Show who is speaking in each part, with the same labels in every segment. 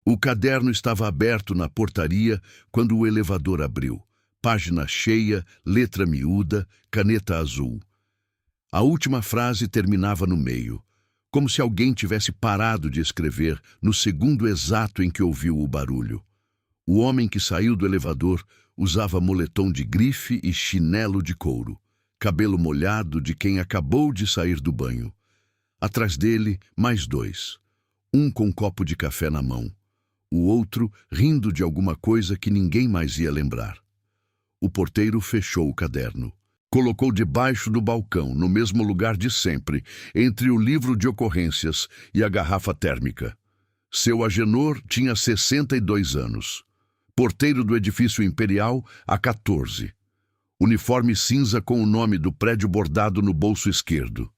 Speaker 1: O caderno estava aberto na portaria quando o elevador abriu. Página cheia, letra miúda, caneta azul. A última frase terminava no meio, como se alguém tivesse parado de escrever no segundo exato em que ouviu o barulho. O homem que saiu do elevador usava moletom de grife e chinelo de couro, cabelo molhado de quem acabou de sair do banho. Atrás dele, mais dois. Um com um copo de café na mão. O outro rindo de alguma coisa que ninguém mais ia lembrar. O porteiro fechou o caderno. Colocou debaixo do balcão, no mesmo lugar de sempre, entre o livro de ocorrências e a garrafa térmica. Seu Agenor tinha 62 anos. Porteiro do edifício Imperial há 14. Uniforme cinza com o nome do prédio bordado no bolso esquerdo.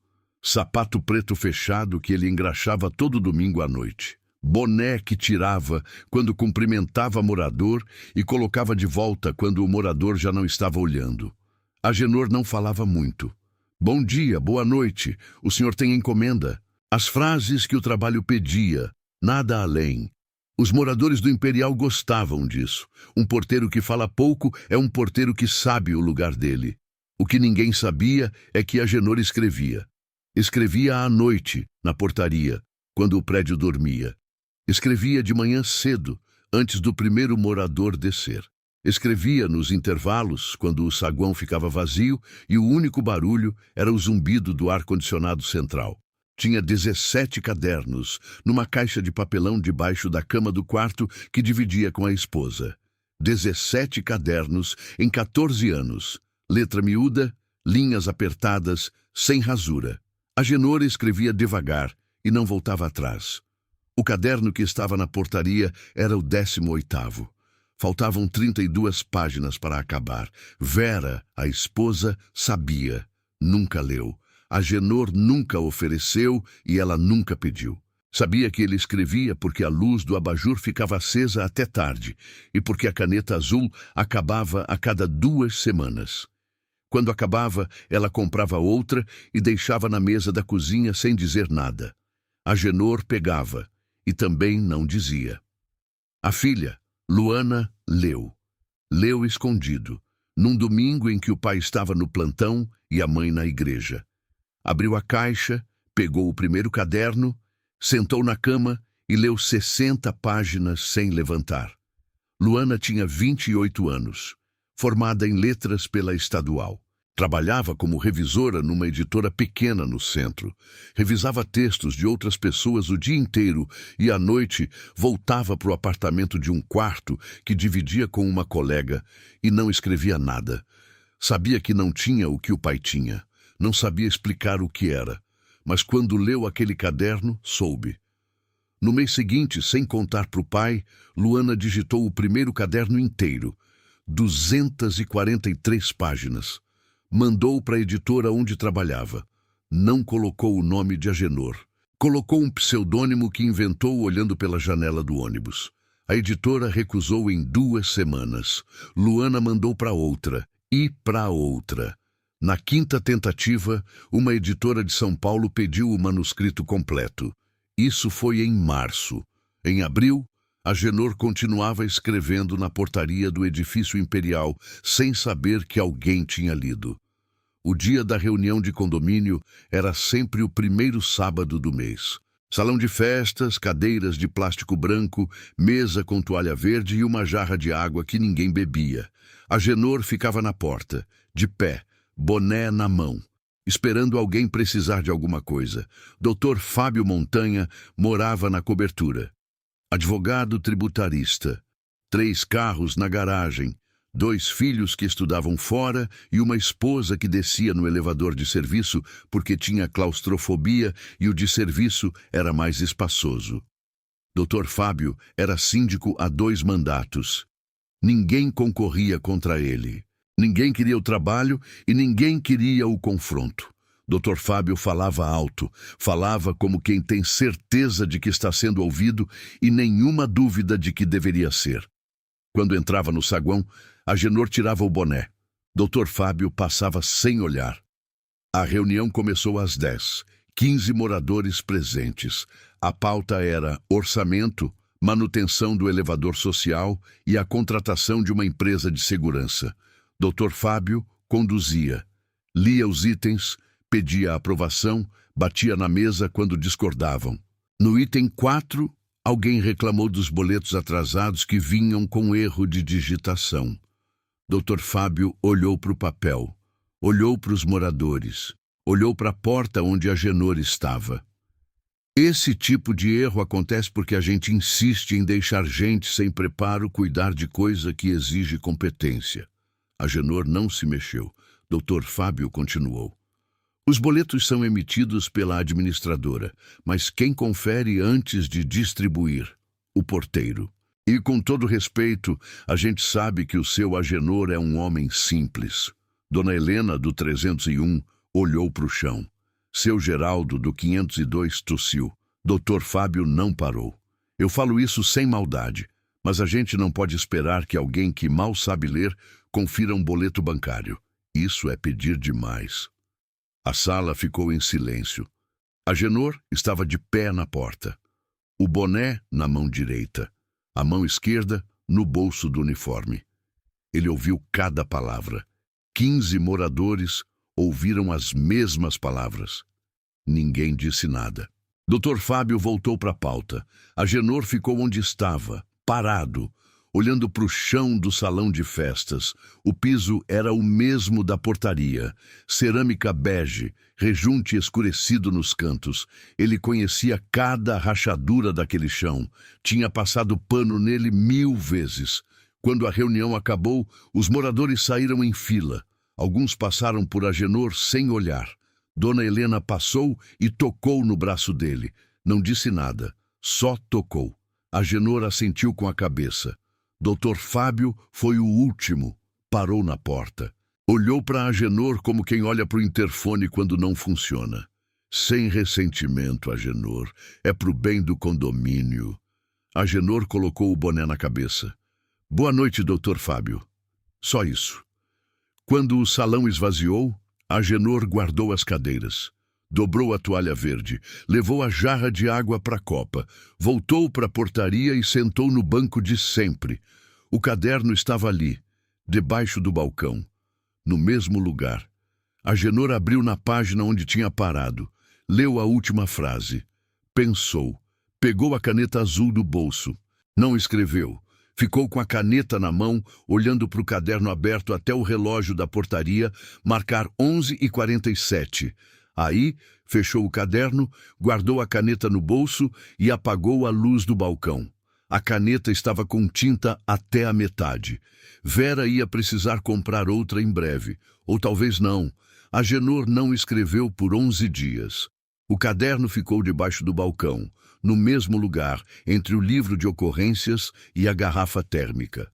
Speaker 1: Sapato preto fechado que ele engraxava todo domingo à noite. Boné que tirava quando cumprimentava morador e colocava de volta quando o morador já não estava olhando. Agenor não falava muito. Bom dia, boa noite, o senhor tem encomenda. As frases que o trabalho pedia, nada além. Os moradores do Imperial gostavam disso. Um porteiro que fala pouco é um porteiro que sabe o lugar dele. O que ninguém sabia é que Agenor escrevia. Escrevia à noite, na portaria, quando o prédio dormia. Escrevia de manhã cedo, antes do primeiro morador descer. Escrevia nos intervalos, quando o saguão ficava vazio e o único barulho era o zumbido do ar-condicionado central. Tinha 17 cadernos, numa caixa de papelão debaixo da cama do quarto que dividia com a esposa. 17 cadernos em 14 anos. Letra miúda, linhas apertadas, sem rasura. Agenor escrevia devagar e não voltava atrás. O caderno que estava na portaria era o 18º. Faltavam 32 páginas para acabar. Vera, a esposa, sabia. Nunca leu. Agenor nunca ofereceu e ela nunca pediu. Sabia que ele escrevia porque a luz do abajur ficava acesa até tarde e porque a caneta azul acabava a cada 2 semanas. Quando acabava, ela comprava outra e deixava na mesa da cozinha sem dizer nada. Agenor pegava e também não dizia. A filha, Luana, leu. Leu escondido, num domingo em que o pai estava no plantão e a mãe na igreja. Abriu a caixa, pegou o primeiro caderno, sentou na cama e leu 60 páginas sem levantar. Luana tinha 28 anos, formada em letras pela Estadual. Trabalhava como revisora numa editora pequena no centro. Revisava textos de outras pessoas o dia inteiro e, à noite, voltava para o apartamento de um quarto que dividia com uma colega e não escrevia nada. Sabia que não tinha o que o pai tinha. Não sabia explicar o que era. Mas quando leu aquele caderno, soube. No mês seguinte, sem contar para o pai, Luana digitou o primeiro caderno inteiro. 243 páginas. Mandou para a editora onde trabalhava. Não colocou o nome de Agenor. Colocou um pseudônimo que inventou olhando pela janela do ônibus. A editora recusou em 2 semanas. Luana mandou para outra e para outra. Na 5ª tentativa, uma editora de São Paulo pediu o manuscrito completo. Isso foi em março. Em abril, Agenor continuava escrevendo na portaria do edifício Imperial, sem saber que alguém tinha lido. O dia da reunião de condomínio era sempre o primeiro sábado do mês. Salão de festas, cadeiras de plástico branco, mesa com toalha verde e uma jarra de água que ninguém bebia. Agenor ficava na porta, de pé, boné na mão, esperando alguém precisar de alguma coisa. Dr. Fábio Montanha morava na cobertura. Advogado tributarista. 3 carros na garagem. 2 filhos que estudavam fora e uma esposa que descia no elevador de serviço porque tinha claustrofobia e o de serviço era mais espaçoso. Dr. Fábio era síndico há 2 mandatos. Ninguém concorria contra ele. Ninguém queria o trabalho e ninguém queria o confronto. Dr. Fábio falava alto, falava como quem tem certeza de que está sendo ouvido e nenhuma dúvida de que deveria ser. Quando entrava no saguão, Agenor tirava o boné. Dr. Fábio passava sem olhar. A reunião começou às 10. 15 moradores presentes. A pauta era orçamento, manutenção do elevador social e a contratação de uma empresa de segurança. Dr. Fábio conduzia, lia os itens, pedia aprovação, batia na mesa quando discordavam. No item 4, alguém reclamou dos boletos atrasados que vinham com erro de digitação. Dr. Fábio olhou para o papel, olhou para os moradores, olhou para a porta onde Agenor estava. Esse tipo de erro acontece porque a gente insiste em deixar gente sem preparo cuidar de coisa que exige competência. Agenor não se mexeu. Dr. Fábio continuou. Os boletos são emitidos pela administradora, mas quem confere antes de distribuir? O porteiro. E com todo respeito, a gente sabe que o seu Agenor é um homem simples. Dona Helena, do 301, olhou para o chão. Seu Geraldo, do 502, tossiu. Dr. Fábio não parou. Eu falo isso sem maldade, mas a gente não pode esperar que alguém que mal sabe ler confira um boleto bancário. Isso é pedir demais. A sala ficou em silêncio. Agenor estava de pé na porta. O boné na mão direita, a mão esquerda no bolso do uniforme. Ele ouviu cada palavra. 15 moradores ouviram as mesmas palavras. Ninguém disse nada. Dr. Fábio voltou para a pauta. Agenor ficou onde estava, parado, olhando para o chão do salão de festas. O piso era o mesmo da portaria, cerâmica bege, rejunte escurecido nos cantos. Ele conhecia cada rachadura daquele chão. Tinha passado pano nele 1000 vezes. Quando a reunião acabou, os moradores saíram em fila. Alguns passaram por Agenor sem olhar. Dona Helena passou e tocou no braço dele. Não disse nada, só tocou. Agenor assentiu com a cabeça. Dr. Fábio foi o último. Parou na porta. Olhou para Agenor como quem olha para o interfone quando não funciona. Sem ressentimento, Agenor. É pro bem do condomínio. Agenor colocou o boné na cabeça. Boa noite, Dr. Fábio. Só isso. Quando o salão esvaziou, Agenor guardou as cadeiras. Dobrou a toalha verde, levou a jarra de água para a copa, voltou para a portaria e sentou no banco de sempre. O caderno estava ali, debaixo do balcão, no mesmo lugar. Agenor abriu na página onde tinha parado, leu a última frase. Pensou, pegou a caneta azul do bolso. Não escreveu. Ficou com a caneta na mão, olhando para o caderno aberto até o relógio da portaria marcar 11h47. Aí, fechou o caderno, guardou a caneta no bolso e apagou a luz do balcão. A caneta estava com tinta até a metade. Vera ia precisar comprar outra em breve. Ou talvez não. Agenor não escreveu por 11 dias. O caderno ficou debaixo do balcão, no mesmo lugar, entre o livro de ocorrências e a garrafa térmica.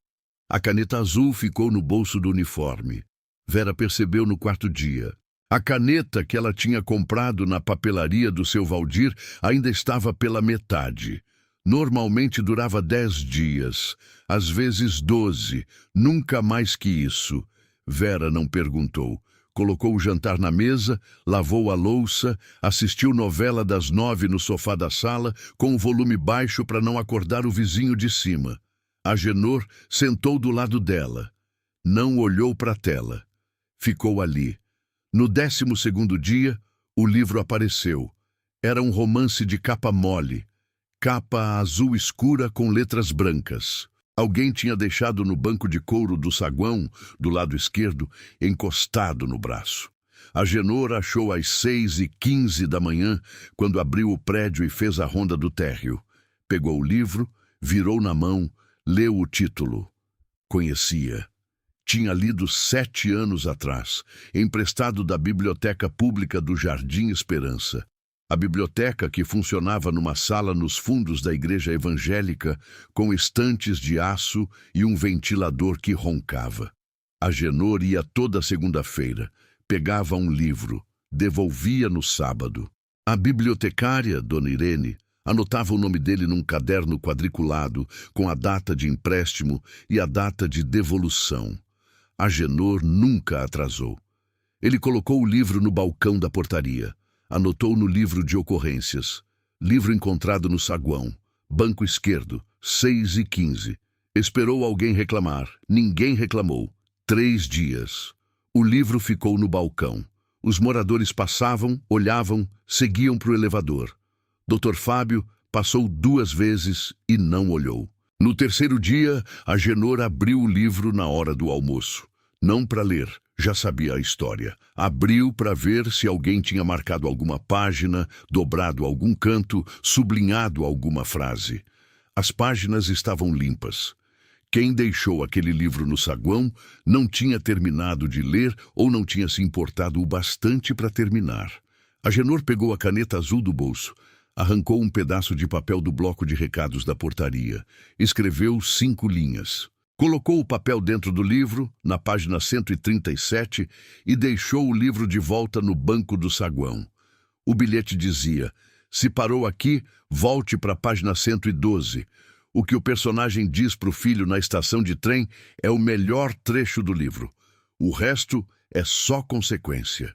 Speaker 1: A caneta azul ficou no bolso do uniforme. Vera percebeu no quarto dia. A caneta que ela tinha comprado na papelaria do seu Valdir ainda estava pela metade. Normalmente durava 10 dias, às vezes 12, nunca mais que isso. Vera não perguntou. Colocou o jantar na mesa, lavou a louça, assistiu novela das 9 no sofá da sala, com o volume baixo para não acordar o vizinho de cima. Agenor sentou do lado dela. Não olhou para a tela. Ficou ali. No 12º dia, o livro apareceu. Era um romance de capa mole, capa azul escura com letras brancas. Alguém tinha deixado no banco de couro do saguão, do lado esquerdo, encostado no braço. Agenor achou às 6h15 da manhã, quando abriu o prédio e fez a ronda do térreo. Pegou o livro, virou na mão, leu o título. Conhecia. Tinha lido 7 anos atrás, emprestado da Biblioteca Pública do Jardim Esperança. A biblioteca, que funcionava numa sala nos fundos da igreja evangélica, com estantes de aço e um ventilador que roncava. Agenor ia toda segunda-feira, pegava um livro, devolvia no sábado. A bibliotecária, Dona Irene, anotava o nome dele num caderno quadriculado, com a data de empréstimo e a data de devolução. Agenor nunca atrasou. Ele colocou o livro no balcão da portaria. Anotou no livro de ocorrências. Livro encontrado no saguão. Banco esquerdo, 6h15. Esperou alguém reclamar. Ninguém reclamou. 3 dias. O livro ficou no balcão. Os moradores passavam, olhavam, seguiam para o elevador. Dr. Fábio passou 2 vezes e não olhou. No 3º dia, Agenor abriu o livro na hora do almoço. Não para ler, já sabia a história. Abriu para ver se alguém tinha marcado alguma página, dobrado algum canto, sublinhado alguma frase. As páginas estavam limpas. Quem deixou aquele livro no saguão não tinha terminado de ler ou não tinha se importado o bastante para terminar. Agenor pegou a caneta azul do bolso, arrancou um pedaço de papel do bloco de recados da portaria, escreveu 5 linhas. Colocou o papel dentro do livro, na página 137, e deixou o livro de volta no banco do saguão. O bilhete dizia: se parou aqui, volte para a página 112. O que o personagem diz para o filho na estação de trem é o melhor trecho do livro. O resto é só consequência.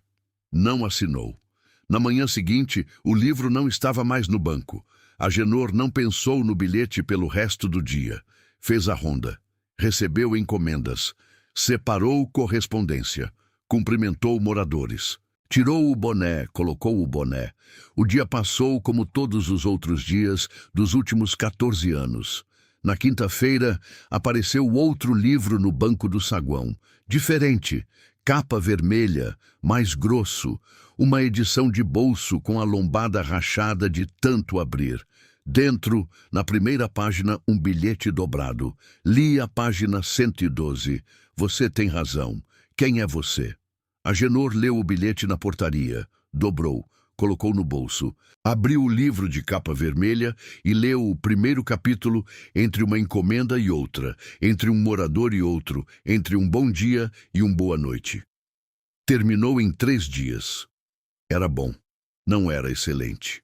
Speaker 1: Não assinou. Na manhã seguinte, o livro não estava mais no banco. Agenor não pensou no bilhete pelo resto do dia. Fez a ronda. Recebeu encomendas. Separou correspondência. Cumprimentou moradores. Tirou o boné, colocou o boné. O dia passou como todos os outros dias dos últimos 14 anos. Na quinta-feira, apareceu outro livro no banco do saguão. Diferente, capa vermelha, mais grosso, uma edição de bolso com a lombada rachada de tanto abrir. Dentro, na primeira página, um bilhete dobrado. Li a página 112. Você tem razão. Quem é você? Agenor leu o bilhete na portaria, dobrou, colocou no bolso, abriu o livro de capa vermelha e leu o primeiro capítulo entre uma encomenda e outra, entre um morador e outro, entre um bom dia e um boa noite. Terminou em 3 dias. Era bom, não era excelente.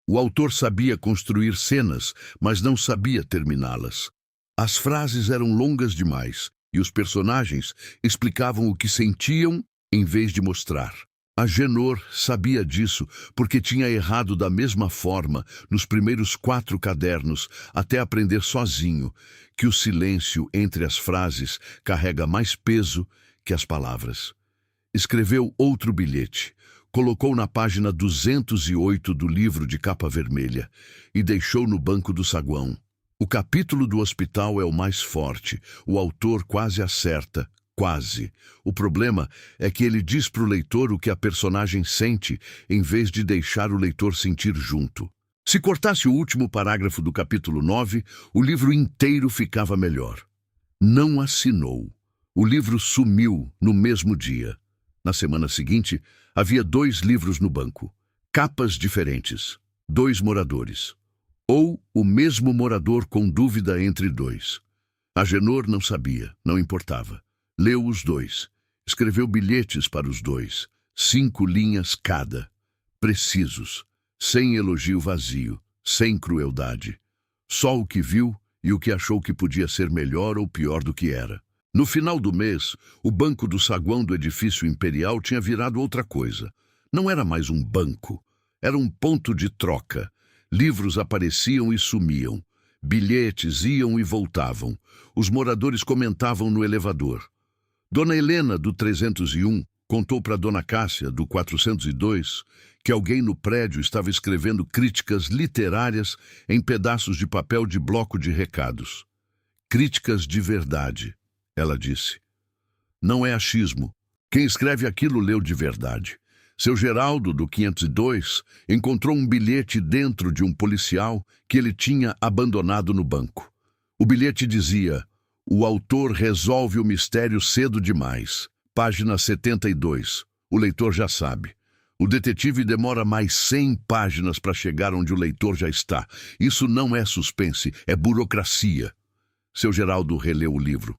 Speaker 1: O autor sabia construir cenas, mas não sabia terminá-las. As frases eram longas demais e os personagens explicavam o que sentiam em vez de mostrar. Agenor sabia disso porque tinha errado da mesma forma nos primeiros 4 cadernos até aprender sozinho que o silêncio entre as frases carrega mais peso que as palavras. Escreveu outro bilhete, colocou na página 208 do livro de capa vermelha e deixou no banco do saguão. O capítulo do hospital é o mais forte, o autor quase acerta. Quase. O problema é que ele diz para o leitor o que a personagem sente, em vez de deixar o leitor sentir junto. Se cortasse o último parágrafo do capítulo 9, o livro inteiro ficava melhor. Não assinou. O livro sumiu no mesmo dia. Na semana seguinte, havia 2 livros no banco. Capas diferentes. 2 moradores. Ou o mesmo morador com dúvida entre 2. Agenor não sabia, não importava. Leu os 2. Escreveu bilhetes para os 2. 5 linhas cada. Precisos. Sem elogio vazio. Sem crueldade. Só o que viu e o que achou que podia ser melhor ou pior do que era. No final do mês, o banco do saguão do edifício imperial tinha virado outra coisa. Não era mais um banco. Era um ponto de troca. Livros apareciam e sumiam. Bilhetes iam e voltavam. Os moradores comentavam no elevador. Dona Helena, do 301, contou para Dona Cássia, do 402, que alguém no prédio estava escrevendo críticas literárias em pedaços de papel de bloco de recados. Críticas de verdade, ela disse. Não é achismo. Quem escreve aquilo leu de verdade. Seu Geraldo, do 502, encontrou um bilhete dentro de um policial que ele tinha abandonado no banco. O bilhete dizia: o autor resolve o mistério cedo demais. Página 72. O leitor já sabe. O detetive demora mais 100 páginas para chegar onde o leitor já está. Isso não é suspense, é burocracia. Seu Geraldo releu o livro.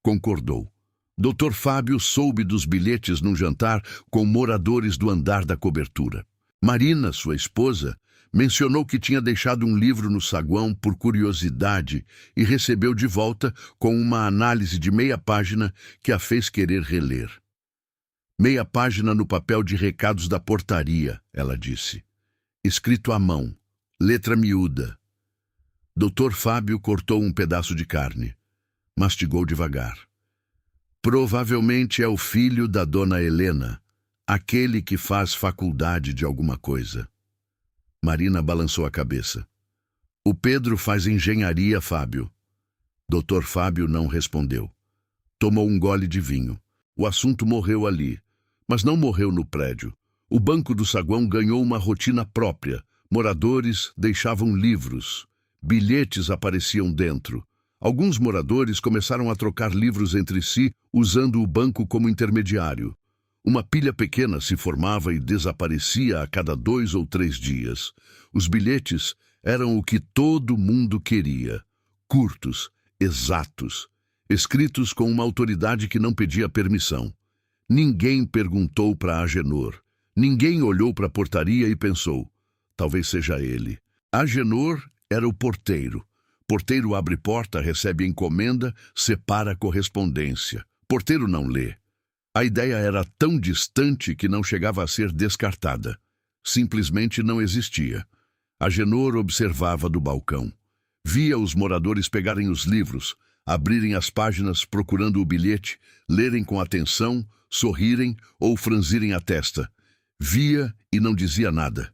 Speaker 1: Concordou. Dr. Fábio soube dos bilhetes num jantar com moradores do andar da cobertura. Marina, sua esposa, mencionou que tinha deixado um livro no saguão por curiosidade e recebeu de volta com uma análise de meia página que a fez querer reler. Meia página no papel de recados da portaria, ela disse. Escrito à mão, letra miúda. Dr. Fábio cortou um pedaço de carne. Mastigou devagar. Provavelmente é o filho da dona Helena, aquele que faz faculdade de alguma coisa. Marina balançou a cabeça. O Pedro faz engenharia, Fábio. Dr. Fábio não respondeu. Tomou um gole de vinho. O assunto morreu ali, mas não morreu no prédio. O banco do saguão ganhou uma rotina própria. Moradores deixavam livros. Bilhetes apareciam dentro. Alguns moradores começaram a trocar livros entre si, usando o banco como intermediário. Uma pilha pequena se formava e desaparecia a cada 2 ou 3 dias. Os bilhetes eram o que todo mundo queria. Curtos, exatos, escritos com uma autoridade que não pedia permissão. Ninguém perguntou para Agenor. Ninguém olhou para a portaria e pensou, talvez seja ele. Agenor era o porteiro. Porteiro abre porta, recebe encomenda, separa correspondência. Porteiro não lê. A ideia era tão distante que não chegava a ser descartada. Simplesmente não existia. Agenor observava do balcão. Via os moradores pegarem os livros, abrirem as páginas procurando o bilhete, lerem com atenção, sorrirem ou franzirem a testa. Via e não dizia nada.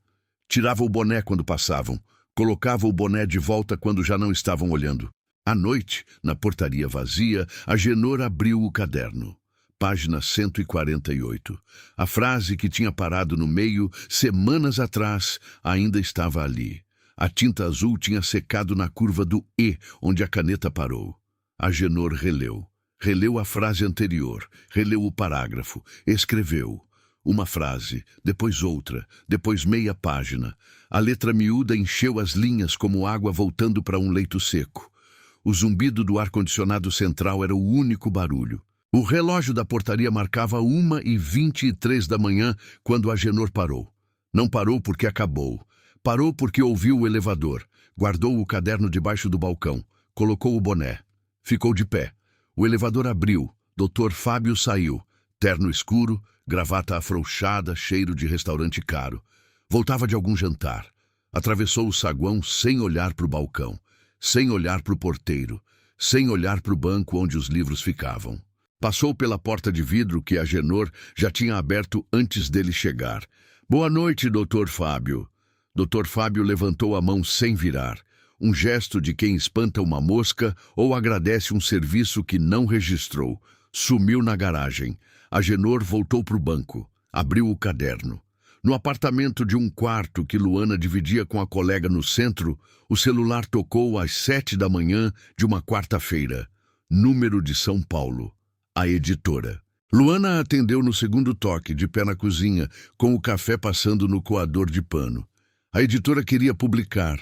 Speaker 1: Tirava o boné quando passavam, colocava o boné de volta quando já não estavam olhando. À noite, na portaria vazia, Agenor abriu o caderno. Página 148. A frase que tinha parado no meio, semanas atrás, ainda estava ali. A tinta azul tinha secado na curva do E, onde a caneta parou. Agenor releu. Releu a frase anterior, releu o parágrafo, escreveu. Uma frase, depois outra, depois meia página. A letra miúda encheu as linhas como água voltando para um leito seco. O zumbido do ar-condicionado central era o único barulho. O relógio da portaria marcava 1h23 da manhã quando Agenor parou. Não parou porque acabou. Parou porque ouviu o elevador. Guardou o caderno debaixo do balcão. Colocou o boné. Ficou de pé. O elevador abriu. Dr. Fábio saiu. Terno escuro, gravata afrouxada, cheiro de restaurante caro. Voltava de algum jantar. Atravessou o saguão sem olhar para o balcão, sem olhar para o porteiro, sem olhar para o banco onde os livros ficavam. Passou pela porta de vidro que Agenor já tinha aberto antes dele chegar. Boa noite, Dr. Fábio. Dr. Fábio levantou a mão sem virar. Um gesto de quem espanta uma mosca ou agradece um serviço que não registrou. Sumiu na garagem. Agenor voltou para o banco. Abriu o caderno. No apartamento de um quarto que Luana dividia com a colega no centro, o celular tocou às 7 da manhã de uma quarta-feira. Número de São Paulo. A editora. Luana atendeu no segundo toque, de pé na cozinha, com o café passando no coador de pano. A editora queria publicar.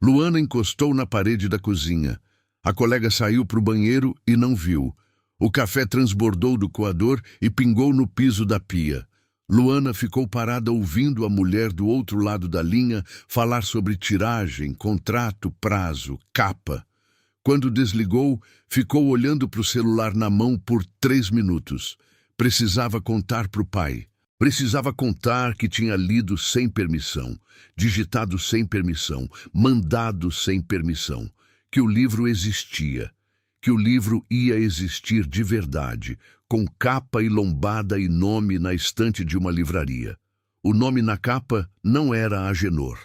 Speaker 1: Luana encostou na parede da cozinha. A colega saiu para o banheiro e não viu. O café transbordou do coador e pingou no piso da pia. Luana ficou parada ouvindo a mulher do outro lado da linha falar sobre tiragem, contrato, prazo, capa. Quando desligou, ficou olhando para o celular na mão por 3 minutos. Precisava contar para o pai. Precisava contar que tinha lido sem permissão, digitado sem permissão, mandado sem permissão, que o livro existia, que o livro ia existir de verdade, com capa e lombada e nome na estante de uma livraria. O nome na capa não era Agenor.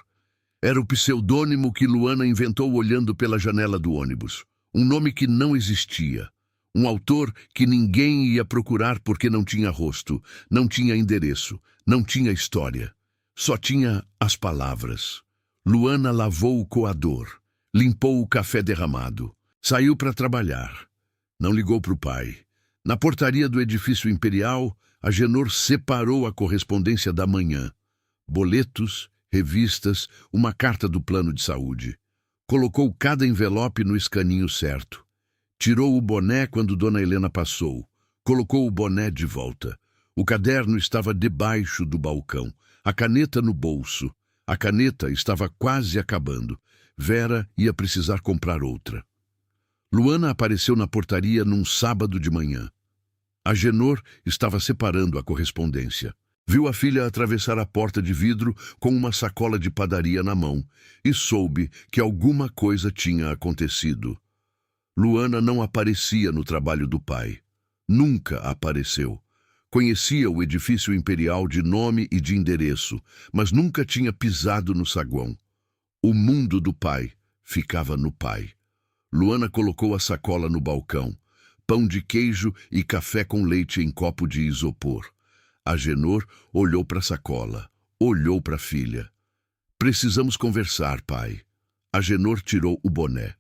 Speaker 1: Era o pseudônimo que Luana inventou olhando pela janela do ônibus. Um nome que não existia. Um autor que ninguém ia procurar porque não tinha rosto, não tinha endereço, não tinha história. Só tinha as palavras. Luana lavou o coador, limpou o café derramado, saiu para trabalhar. Não ligou para o pai. Na portaria do edifício imperial, Agenor separou a correspondência da manhã. Boletos, revistas, uma carta do plano de saúde. Colocou cada envelope no escaninho certo. Tirou o boné quando Dona Helena passou. Colocou o boné de volta. O caderno estava debaixo do balcão, a caneta no bolso. A caneta estava quase acabando. Vera ia precisar comprar outra. Luana apareceu na portaria num sábado de manhã. Agenor estava separando a correspondência. Viu a filha atravessar a porta de vidro com uma sacola de padaria na mão e soube que alguma coisa tinha acontecido. Luana não aparecia no trabalho do pai. Nunca apareceu. Conhecia o edifício imperial de nome e de endereço, mas nunca tinha pisado no saguão. O mundo do pai ficava no pai. Luana colocou a sacola no balcão. Pão de queijo e café com leite em copo de isopor. Agenor olhou para a sacola, olhou para a filha. Precisamos conversar, pai. Agenor tirou o boné.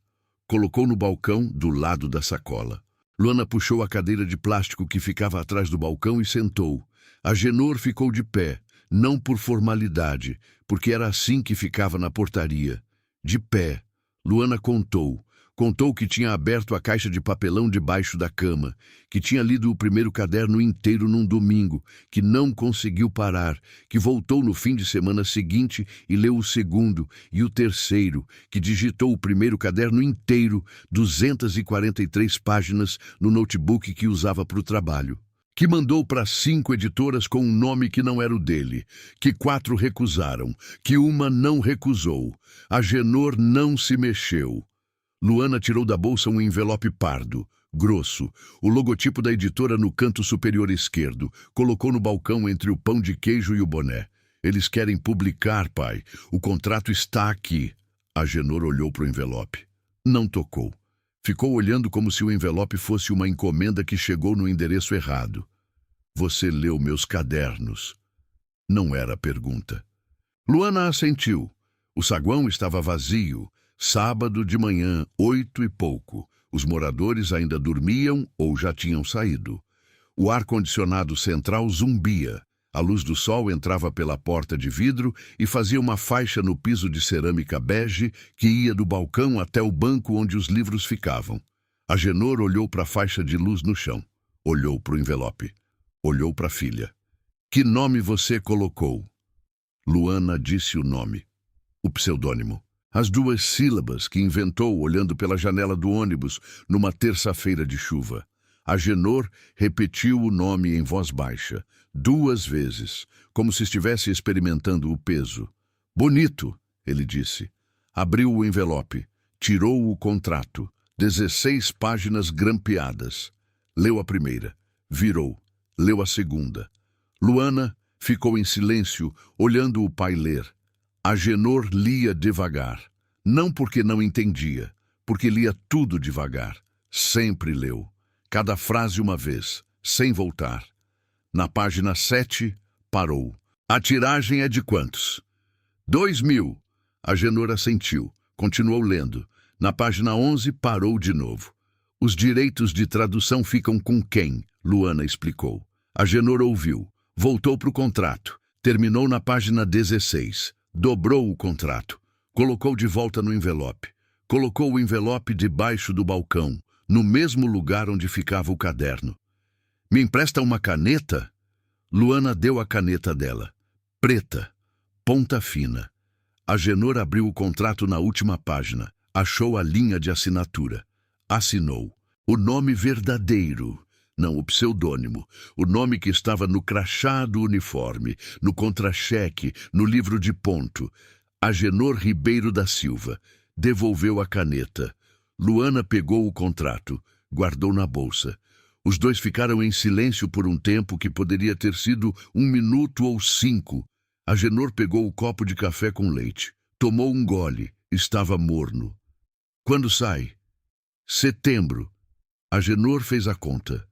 Speaker 1: Colocou no balcão do lado da sacola. Luana puxou a cadeira de plástico que ficava atrás do balcão e sentou. Agenor ficou de pé, não por formalidade, porque era assim que ficava na portaria. De pé. Luana contou. Contou que tinha aberto a caixa de papelão debaixo da cama, que tinha lido o primeiro caderno inteiro num domingo, que não conseguiu parar, que voltou no fim de semana seguinte e leu o segundo e o terceiro, que digitou o primeiro caderno inteiro, 243 páginas, no notebook que usava para o trabalho, que mandou para 5 editoras com um nome que não era o dele, que 4 recusaram, que uma não recusou. Agenor não se mexeu. Luana tirou da bolsa um envelope pardo, grosso, o logotipo da editora no canto superior esquerdo, colocou no balcão entre o pão de queijo e o boné. Eles querem publicar, pai. O contrato está aqui. Agenor olhou para o envelope. Não tocou. Ficou olhando como se o envelope fosse uma encomenda que chegou no endereço errado. Você leu meus cadernos? Não era pergunta. Luana assentiu. O saguão estava vazio. Sábado de manhã, 8 e pouco. Os moradores ainda dormiam ou já tinham saído. O ar-condicionado central zumbia. A luz do sol entrava pela porta de vidro e fazia uma faixa no piso de cerâmica bege que ia do balcão até o banco onde os livros ficavam. Agenor olhou para a faixa de luz no chão. Olhou para o envelope. Olhou para a filha. Que nome você colocou? Luana disse o nome. O pseudônimo. As 2 sílabas que inventou olhando pela janela do ônibus numa terça-feira de chuva. Agenor repetiu o nome em voz baixa, 2 vezes, como se estivesse experimentando o peso. Bonito, ele disse. Abriu o envelope, tirou o contrato, 16 páginas grampeadas. Leu a primeira, virou, leu a segunda. Luana ficou em silêncio, olhando o pai ler. Agenor lia devagar, não porque não entendia, porque lia tudo devagar. Sempre leu, cada frase uma vez, sem voltar. Na página 7, parou. A tiragem é de quantos? 2.000. Agenor assentiu, continuou lendo. Na página 11, parou de novo. Os direitos de tradução ficam com quem? Luana explicou. Agenor ouviu, voltou para o contrato, terminou na página 16. Dobrou o contrato, colocou de volta no envelope. Colocou o envelope debaixo do balcão, no mesmo lugar onde ficava o caderno. Me empresta uma caneta? Luana deu a caneta dela. Preta, ponta fina. Agenor abriu o contrato na última página, achou a linha de assinatura. Assinou. O nome verdadeiro. Não o pseudônimo, o nome que estava no crachá do uniforme, no contra-cheque, no livro de ponto. Agenor Ribeiro da Silva. Devolveu a caneta. Luana pegou o contrato, guardou na bolsa. Os dois ficaram em silêncio por um tempo que poderia ter sido 1 minuto ou 5. Agenor pegou o copo de café com leite. Tomou um gole. Estava morno. Quando sai? Setembro. Agenor fez a conta.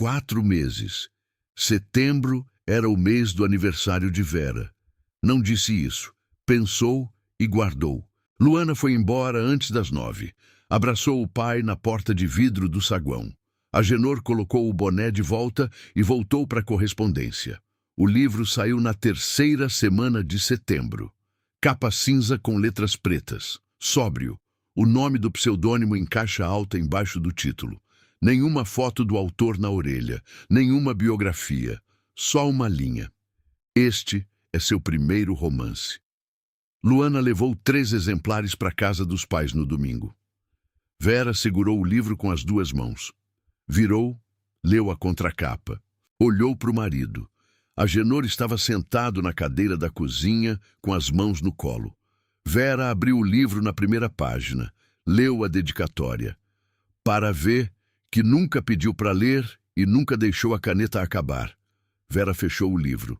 Speaker 1: 4 meses. Setembro era o mês do aniversário de Vera. Não disse isso. Pensou e guardou. Luana foi embora antes das 9. Abraçou o pai na porta de vidro do saguão. Agenor colocou o boné de volta e voltou para a correspondência. O livro saiu na 3ª semana de setembro. Capa cinza com letras pretas. Sóbrio. O nome do pseudônimo em caixa alta embaixo do título. Nenhuma foto do autor na orelha, nenhuma biografia, só uma linha. Este é seu primeiro romance. Luana levou 3 exemplares para a casa dos pais no domingo. Vera segurou o livro com as 2 mãos. Virou, leu a contracapa. Olhou para o marido. Agenor estava sentado na cadeira da cozinha, com as mãos no colo. Vera abriu o livro na primeira página, leu a dedicatória. Para ver que nunca pediu para ler e nunca deixou a caneta acabar. Vera fechou o livro,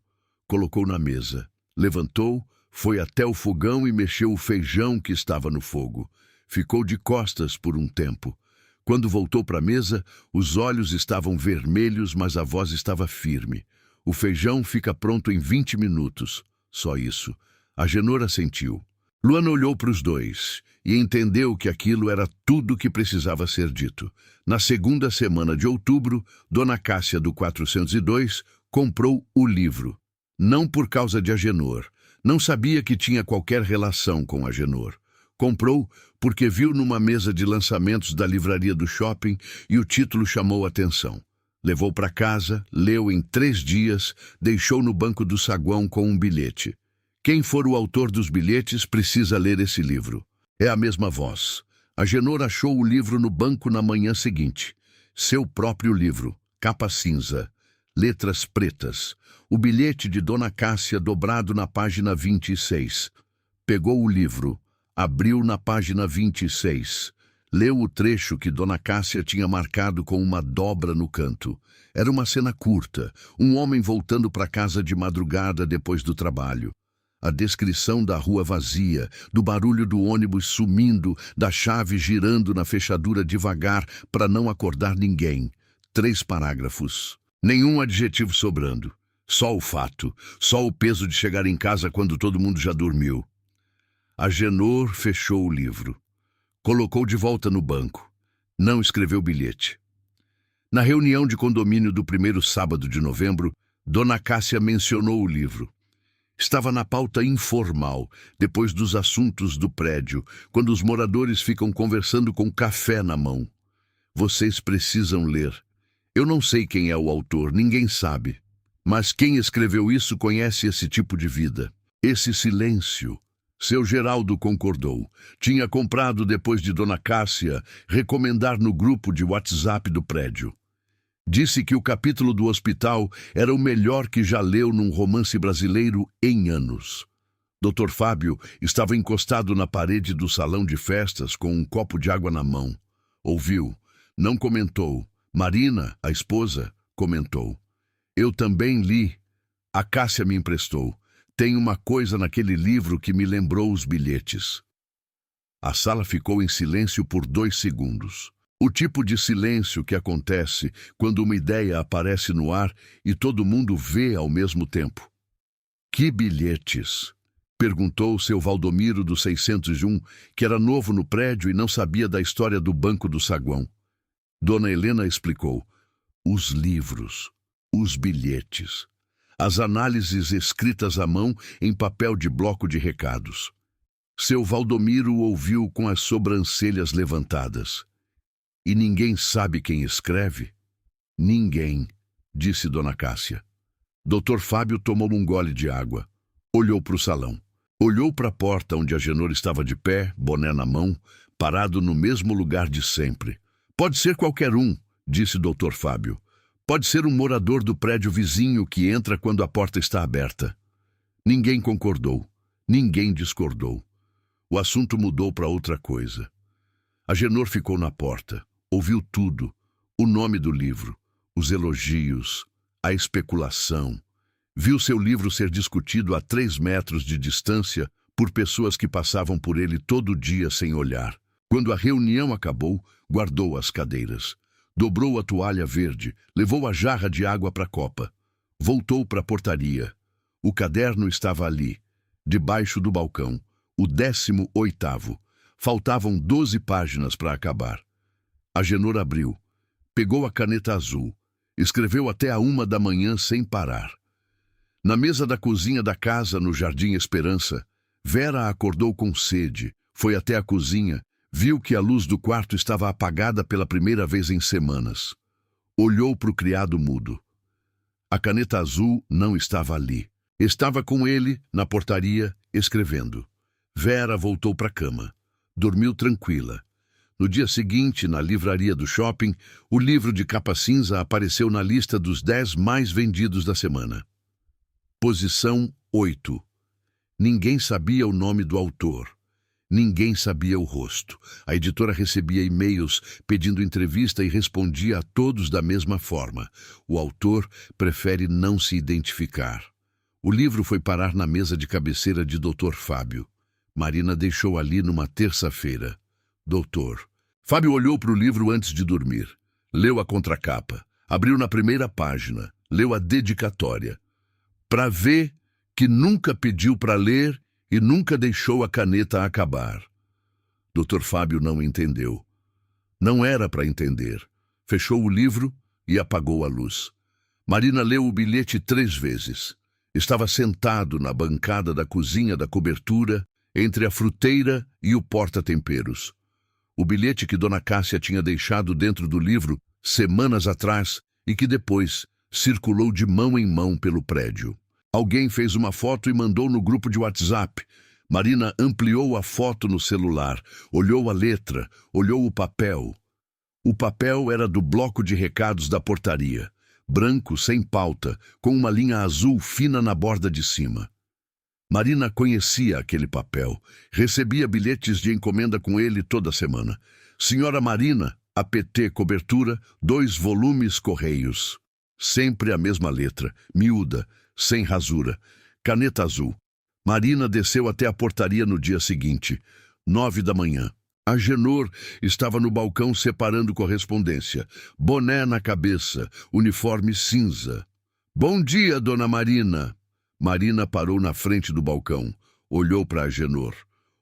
Speaker 1: colocou na mesa, levantou, foi até o fogão e mexeu o feijão que estava no fogo. Ficou de costas por um tempo. Quando voltou para a mesa, os olhos estavam vermelhos, mas a voz estava firme. O feijão fica pronto em 20 minutos. Só isso. Agenor assentiu. Luana olhou para os dois e entendeu que aquilo era tudo que precisava ser dito. Na segunda semana de outubro, Dona Cássia do 402 comprou o livro. Não por causa de Agenor. Não sabia que tinha qualquer relação com Agenor. Comprou porque viu numa mesa de lançamentos da livraria do shopping e o título chamou a atenção. Levou para casa, leu em 3 dias, deixou no banco do saguão com um bilhete. Quem for o autor dos bilhetes precisa ler esse livro. É a mesma voz. Agenor achou o livro no banco na manhã seguinte. Seu próprio livro, capa cinza, letras pretas. O bilhete de Dona Cássia dobrado na página 26. Pegou o livro, abriu na página 26. Leu o trecho que Dona Cássia tinha marcado com uma dobra no canto. Era uma cena curta, um homem voltando para casa de madrugada depois do trabalho. A descrição da rua vazia, do barulho do ônibus sumindo, da chave girando na fechadura devagar para não acordar ninguém. 3 parágrafos. Nenhum adjetivo sobrando. Só o fato, só o peso de chegar em casa quando todo mundo já dormiu. Agenor fechou o livro. Colocou de volta no banco. Não escreveu bilhete. Na reunião de condomínio do primeiro sábado de novembro, Dona Cássia mencionou o livro. Estava na pauta informal, depois dos assuntos do prédio, quando os moradores ficam conversando com café na mão. Vocês precisam ler. Eu não sei quem é o autor, ninguém sabe. Mas quem escreveu isso conhece esse tipo de vida. Esse silêncio. Seu Geraldo concordou. Tinha comprado depois de Dona Cássia recomendar no grupo de WhatsApp do prédio. Disse que o capítulo do hospital era o melhor que já leu num romance brasileiro em anos. Dr. Fábio estava encostado na parede do salão de festas com um copo de água na mão. Ouviu, não comentou. Marina, a esposa, comentou. Eu também li. A Cássia me emprestou. Tem uma coisa naquele livro que me lembrou os bilhetes. A sala ficou em silêncio por 2 segundos. O tipo de silêncio que acontece quando uma ideia aparece no ar e todo mundo vê ao mesmo tempo. Que bilhetes? Perguntou seu Valdomiro do 601, que era novo no prédio e não sabia da história do banco do saguão. Dona Helena explicou. Os livros, os bilhetes, as análises escritas à mão em papel de bloco de recados. Seu Valdomiro ouviu com as sobrancelhas levantadas. E ninguém sabe quem escreve? Ninguém, disse Dona Cássia. Dr. Fábio tomou um gole de água. Olhou para o salão. Olhou para a porta onde Agenor estava de pé, boné na mão, parado no mesmo lugar de sempre. Pode ser qualquer um, disse Dr. Fábio. Pode ser um morador do prédio vizinho que entra quando a porta está aberta. Ninguém concordou. Ninguém discordou. O assunto mudou para outra coisa. Agenor ficou na porta. Ouviu tudo. O nome do livro, os elogios, a especulação. Viu seu livro ser discutido a 3 metros de distância por pessoas que passavam por ele todo dia sem olhar. Quando a reunião acabou, guardou as cadeiras. Dobrou a toalha verde, levou a jarra de água para a copa. Voltou para a portaria. O caderno estava ali, debaixo do balcão, o 18º. Faltavam 12 páginas para acabar. Agenor abriu. Pegou a caneta azul. Escreveu até a 1 da manhã sem parar. Na mesa da cozinha da casa, no Jardim Esperança, Vera acordou com sede, foi até a cozinha, viu que a luz do quarto estava apagada pela primeira vez em semanas. Olhou para o criado mudo. A caneta azul não estava ali. Estava com ele, na portaria, escrevendo. Vera voltou para a cama. Dormiu tranquila. No dia seguinte, na livraria do shopping, o livro de capa cinza apareceu na lista dos 10 mais vendidos da semana. Posição 8. Ninguém sabia o nome do autor. Ninguém sabia o rosto. A editora recebia e-mails pedindo entrevista e respondia a todos da mesma forma. O autor prefere não se identificar. O livro foi parar na mesa de cabeceira de Dr. Fábio. Marina deixou ali numa terça-feira. Doutor. Fábio olhou para o livro antes de dormir. Leu a contracapa. Abriu na primeira página. Leu a dedicatória. Para ver que nunca pediu para ler e nunca deixou a caneta acabar. Dr. Fábio não entendeu. Não era para entender. Fechou o livro e apagou a luz. Marina leu o bilhete 3 vezes. Estava sentado na bancada da cozinha da cobertura, entre a fruteira e o porta-temperos. O bilhete que Dona Cássia tinha deixado dentro do livro semanas atrás e que depois circulou de mão em mão pelo prédio. Alguém fez uma foto e mandou no grupo de WhatsApp. Marina ampliou a foto no celular, olhou a letra, olhou o papel. O papel era do bloco de recados da portaria, branco, sem pauta, com uma linha azul fina na borda de cima. Marina conhecia aquele papel, recebia bilhetes de encomenda com ele toda semana. Senhora Marina, APT Cobertura, 2 volumes Correios. Sempre a mesma letra, miúda, sem rasura, caneta azul. Marina desceu até a portaria no dia seguinte, 9 da manhã. Agenor estava no balcão separando correspondência, boné na cabeça, uniforme cinza. Bom dia, dona Marina. Marina parou na frente do balcão, olhou para Agenor,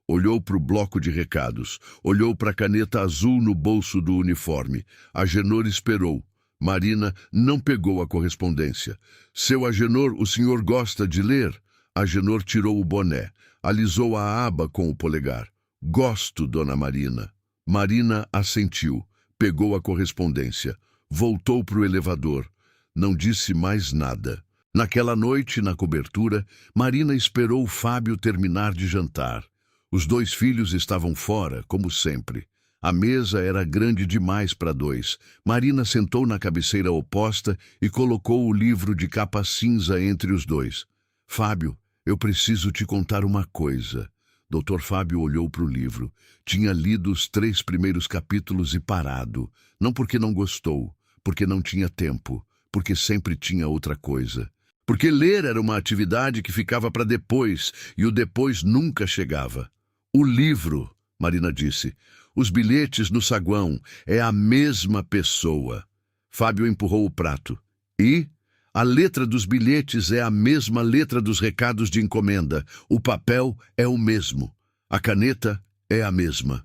Speaker 1: olhou para o bloco de recados, olhou para a caneta azul no bolso do uniforme. Agenor esperou. Marina não pegou a correspondência. Seu Agenor, o senhor gosta de ler? Agenor tirou o boné, alisou a aba com o polegar. Gosto, dona Marina. Marina assentiu, pegou a correspondência, voltou para o elevador. Não disse mais nada. Naquela noite, na cobertura, Marina esperou o Fábio terminar de jantar. Os 2 filhos estavam fora, como sempre. A mesa era grande demais para 2. Marina sentou na cabeceira oposta e colocou o livro de capa cinza entre os 2. Fábio, eu preciso te contar uma coisa. Dr. Fábio olhou para o livro. Tinha lido os 3 primeiros capítulos e parado. Não porque não gostou, porque não tinha tempo, porque sempre tinha outra coisa. Porque ler era uma atividade que ficava para depois, e o depois nunca chegava. O livro, Marina disse, os bilhetes no saguão, é a mesma pessoa. Fábio empurrou o prato. E a letra dos bilhetes é a mesma letra dos recados de encomenda. O papel é o mesmo. A caneta é a mesma.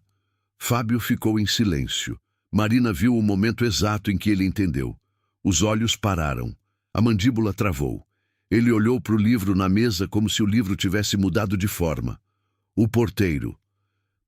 Speaker 1: Fábio ficou em silêncio. Marina viu o momento exato em que ele entendeu. Os olhos pararam. A mandíbula travou. Ele olhou para o livro na mesa como se o livro tivesse mudado de forma. O porteiro.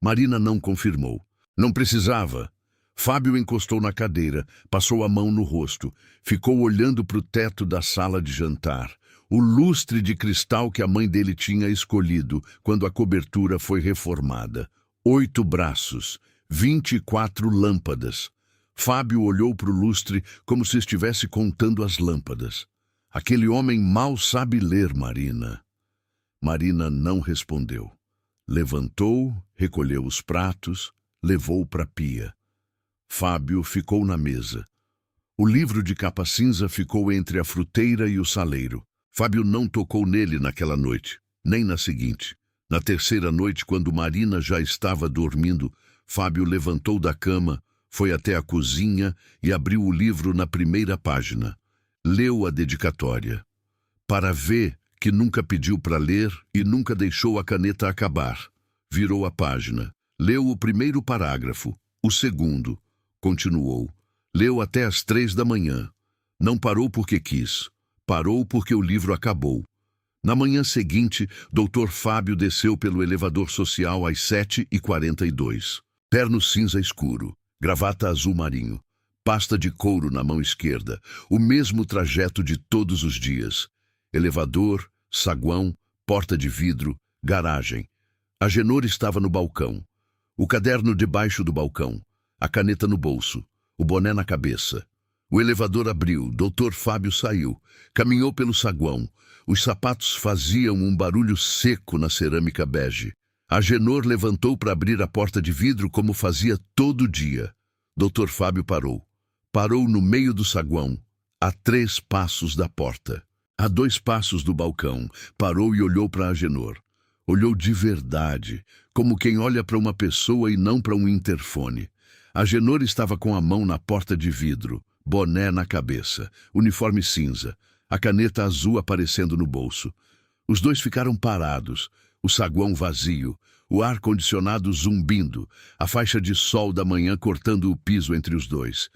Speaker 1: Marina não confirmou. Não precisava. Fábio encostou na cadeira, passou a mão no rosto, ficou olhando para o teto da sala de jantar. O lustre de cristal que a mãe dele tinha escolhido quando a cobertura foi reformada. 8 braços, 24 lâmpadas. Fábio olhou para o lustre como se estivesse contando as lâmpadas. Aquele homem mal sabe ler, Marina. Marina não respondeu. Levantou, recolheu os pratos, levou para a pia. Fábio ficou na mesa. O livro de capa cinza ficou entre a fruteira e o saleiro. Fábio não tocou nele naquela noite, nem na seguinte. Na terceira noite, quando Marina já estava dormindo, Fábio levantou da cama, foi até a cozinha e abriu o livro na primeira página. Leu a dedicatória. Para ver que nunca pediu para ler e nunca deixou a caneta acabar. Virou a página. Leu o primeiro parágrafo, o segundo. Continuou. Leu até às 3 da manhã. Não parou porque quis. Parou porque o livro acabou. Na manhã seguinte, Dr. Fábio desceu pelo elevador social às 7h42. Terno cinza escuro, gravata azul marinho, pasta de couro na mão esquerda, o mesmo trajeto de todos os dias. Elevador, saguão, porta de vidro, garagem. Agenor estava no balcão. O caderno debaixo do balcão, a caneta no bolso, o boné na cabeça. O elevador abriu, Dr. Fábio saiu, caminhou pelo saguão. Os sapatos faziam um barulho seco na cerâmica bege. Agenor levantou para abrir a porta de vidro como fazia todo dia. Dr. Fábio parou. Parou no meio do saguão, a 3 passos da porta. A 2 passos do balcão, parou e olhou para Agenor. Olhou de verdade, como quem olha para uma pessoa e não para um interfone. Agenor estava com a mão na porta de vidro, boné na cabeça, uniforme cinza, a caneta azul aparecendo no bolso. Os dois ficaram parados, o saguão vazio, o ar-condicionado zumbindo, a faixa de sol da manhã cortando o piso entre os dois.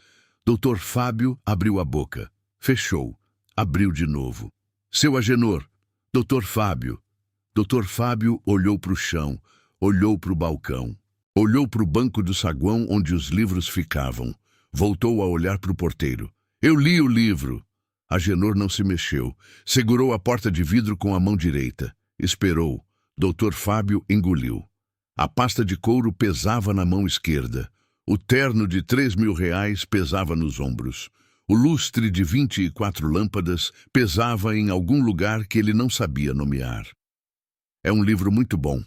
Speaker 1: Dr. Fábio abriu a boca, fechou, abriu de novo. Seu Agenor, Dr. Fábio. Dr. Fábio olhou para o chão, olhou para o balcão, olhou para o banco do saguão onde os livros ficavam. Voltou a olhar para o porteiro. Eu li o livro. Agenor não se mexeu. Segurou a porta de vidro com a mão direita. Esperou. Dr. Fábio engoliu. A pasta de couro pesava na mão esquerda. O terno de R$3.000 pesava nos ombros. O lustre de 24 lâmpadas pesava em algum lugar que ele não sabia nomear. É um livro muito bom.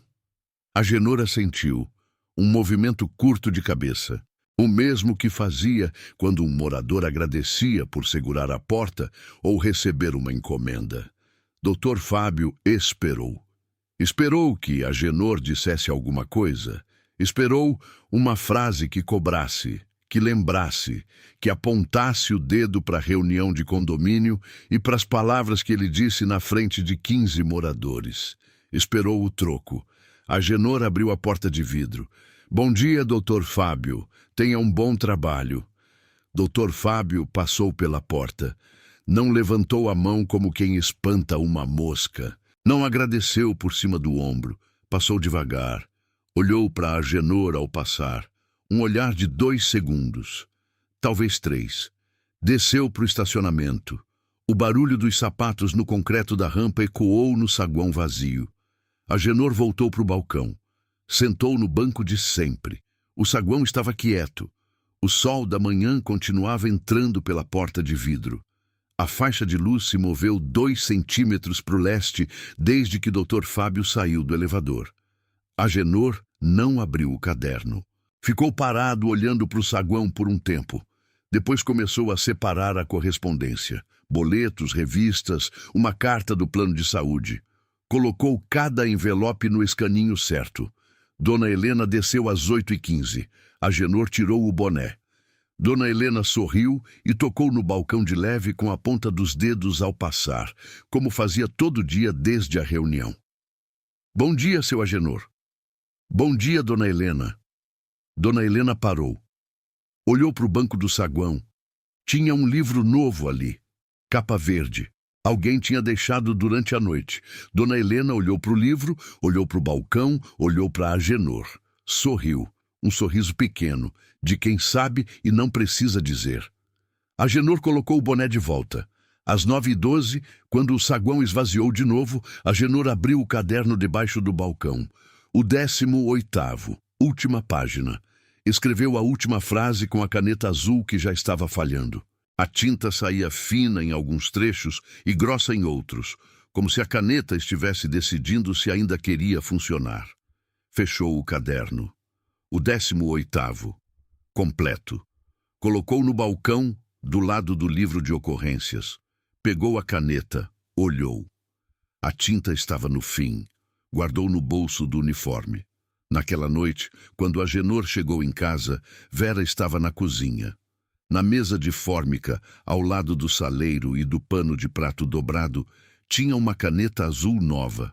Speaker 1: Agenor assentiu. Um movimento curto de cabeça. O mesmo que fazia quando um morador agradecia por segurar a porta ou receber uma encomenda. Dr. Fábio esperou. Esperou que Agenor dissesse alguma coisa. Esperou uma frase que cobrasse, que lembrasse, que apontasse o dedo para a reunião de condomínio e para as palavras que ele disse na frente de 15 moradores. Esperou o troco. Agenor abriu a porta de vidro. Bom dia, Dr. Fábio. Tenha um bom trabalho. Dr. Fábio passou pela porta. Não levantou a mão como quem espanta uma mosca. Não agradeceu por cima do ombro. Passou devagar. Olhou para Agenor ao passar. Um olhar de 2 segundos. Talvez 3. Desceu para o estacionamento. O barulho dos sapatos no concreto da rampa ecoou no saguão vazio. Agenor voltou para o balcão. Sentou no banco de sempre. O saguão estava quieto. O sol da manhã continuava entrando pela porta de vidro. A faixa de luz se moveu 2 centímetros para o leste desde que Dr. Fábio saiu do elevador. Agenor não abriu o caderno. Ficou parado olhando para o saguão por um tempo. Depois começou a separar a correspondência. Boletos, revistas, uma carta do plano de saúde. Colocou cada envelope no escaninho certo. Dona Helena desceu às 8h15. Agenor tirou o boné. Dona Helena sorriu e tocou no balcão de leve com a ponta dos dedos ao passar, como fazia todo dia desde a reunião. Bom dia, seu Agenor. Bom dia, Dona Helena. Dona Helena parou. Olhou para o banco do saguão. Tinha um livro novo ali, capa verde. Alguém tinha deixado durante a noite. Dona Helena olhou para o livro, olhou para o balcão, olhou para Agenor. Sorriu. Um sorriso pequeno, de quem sabe e não precisa dizer. Agenor colocou o boné de volta. Às 9h12, quando o saguão esvaziou de novo, Agenor abriu o caderno debaixo do balcão. O 18º, última página. Escreveu a última frase com a caneta azul que já estava falhando. A tinta saía fina em alguns trechos e grossa em outros, como se a caneta estivesse decidindo se ainda queria funcionar. Fechou o caderno. O 18º, completo. Colocou no balcão, do lado do livro de ocorrências. Pegou a caneta, olhou. A tinta estava no fim. Guardou no bolso do uniforme. Naquela noite, quando Agenor chegou em casa, Vera estava na cozinha. Na mesa de fórmica, ao lado do saleiro e do pano de prato dobrado, tinha uma caneta azul nova,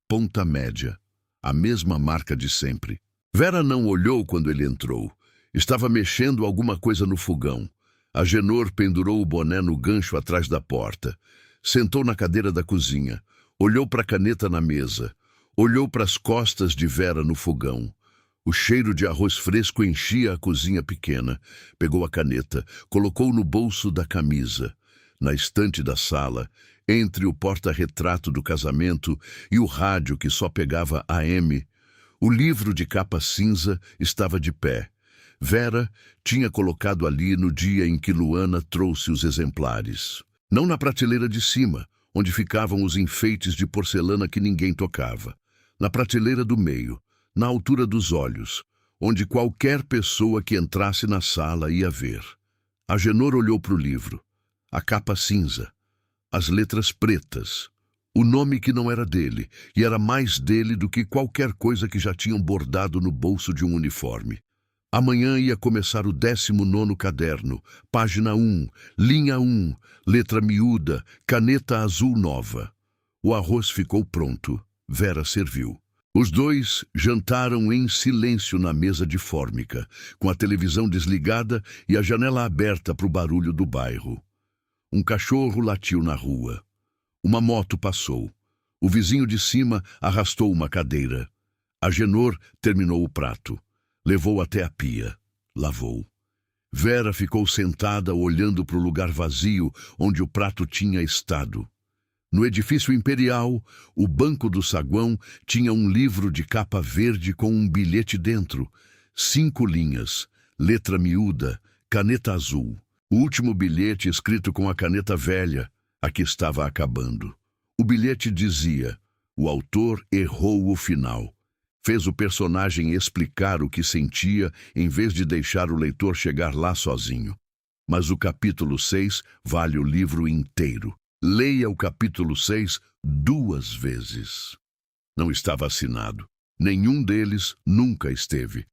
Speaker 1: ponta média, a mesma marca de sempre. Vera não olhou quando ele entrou. Estava mexendo alguma coisa no fogão. Agenor pendurou o boné no gancho atrás da porta. Sentou na cadeira da cozinha. Olhou para a caneta na mesa. Olhou para as costas de Vera no fogão. O cheiro de arroz fresco enchia a cozinha pequena. Pegou a caneta, colocou no bolso da camisa. Na estante da sala, entre o porta-retrato do casamento e o rádio que só pegava AM, o livro de capa cinza estava de pé. Vera tinha colocado ali no dia em que Luana trouxe os exemplares. Não na prateleira de cima, onde ficavam os enfeites de porcelana que ninguém tocava. Na prateleira do meio, na altura dos olhos, onde qualquer pessoa que entrasse na sala ia ver. Agenor olhou para o livro. A capa cinza, as letras pretas, o nome que não era dele, e era mais dele do que qualquer coisa que já tinham bordado no bolso de um uniforme. Amanhã ia começar o 19º caderno, página 1, linha 1, letra miúda, caneta azul nova. O arroz ficou pronto. Vera serviu. Os dois jantaram em silêncio na mesa de fórmica, com a televisão desligada e a janela aberta para o barulho do bairro. Um cachorro latiu na rua. Uma moto passou. O vizinho de cima arrastou uma cadeira. Agenor terminou o prato. Levou até a pia. Lavou. Vera ficou sentada olhando para o lugar vazio onde o prato tinha estado. No edifício imperial, o banco do saguão tinha um livro de capa verde com um bilhete dentro. 5 linhas, letra miúda, caneta azul. O último bilhete escrito com a caneta velha, a que estava acabando. O bilhete dizia: o autor errou o final. Fez o personagem explicar o que sentia em vez de deixar o leitor chegar lá sozinho. Mas o capítulo 6 vale o livro inteiro. Leia o capítulo 6 2 vezes. Não estava assinado. Nenhum deles nunca esteve.